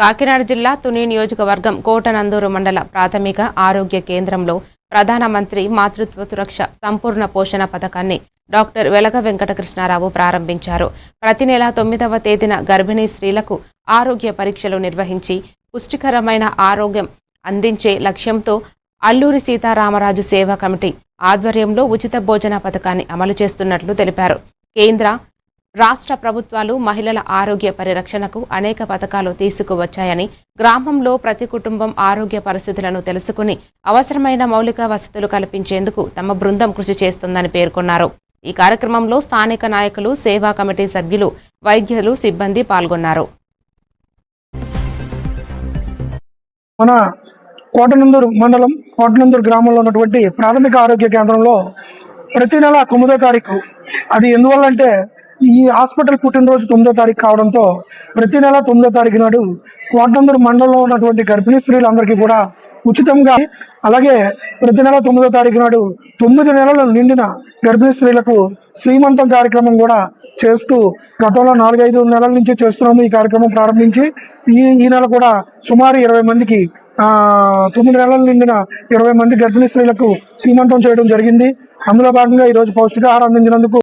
కాకినాడ జిల్లా తుని నియోజకవర్గం కోటనందూరు మండల ప్రాథమిక ఆరోగ్య కేంద్రంలో ప్రధానమంత్రి మాతృత్వ సురక్ష సంపూర్ణ పోషణ పథకాన్ని డాక్టర్ వెలగ వెంకటకృష్ణారావు ప్రారంభించారు. ప్రతి నెల 9వ తేదీన గర్భిణీ స్త్రీలకు ఆరోగ్య పరీక్షలు నిర్వహించి పుష్టికరమైన ఆరోగ్యం అందించే లక్ష్యంతో అల్లూరి సీతారామరాజు సేవా కమిటీ ఆధ్వర్యంలో ఉచిత భోజన పథకాన్ని అమలు చేస్తున్నట్లు తెలిపారు. కేంద్ర రాష్ట్ర ప్రభుత్వాలు మహిళల ఆరోగ్య పరిరక్షణకు అనేక పథకాలు తీసుకువచ్చాయని, గ్రామంలో ప్రతి కుటుంబం ఆరోగ్య పరిస్థితులను తెలుసుకుని అవసరమైన మౌలిక వసతులు కల్పించేందుకు తమ బృందం కృషి చేస్తుందని పేర్కొన్నారు. ఈ కార్యక్రమంలో స్థానిక నాయకులు, సేవా కమిటీ సభ్యులు, వైద్యులు, సిబ్బంది పాల్గొన్నారు. మన కోటనందూరు మండలం కోటనందూరు గ్రామంలో ఉన్నటువంటి ప్రాథమిక ఆరోగ్య కేంద్రంలో ప్రతి నెల 9వ తారీఖు, అది ఎందువల్లంటే ఈ హాస్పిటల్ పుట్టినరోజు 9వ తారీఖు కావడంతో ప్రతి నెల 9వ తారీఖు నాడు కోటనందూరు మండలంలో ఉన్నటువంటి గర్భిణీ స్త్రీలందరికీ కూడా ఉచితంగా, అలాగే ప్రతి నెల 9వ తారీఖు నాడు 9 నెలలు నిండిన గర్భిణీ స్త్రీలకు శ్రీమంతం కార్యక్రమం కూడా చేస్తూ గతంలో 4-5 నెలల నుంచి చేస్తున్నాము. ఈ కార్యక్రమం ప్రారంభించి ఈ నెల కూడా సుమారు 20 మందికి 9 నెలలు నిండిన 20 మంది గర్భిణీ స్త్రీలకు శ్రీమంతం చేయడం జరిగింది. అందులో భాగంగా ఈరోజు పౌష్టికాహారం అందించినందుకు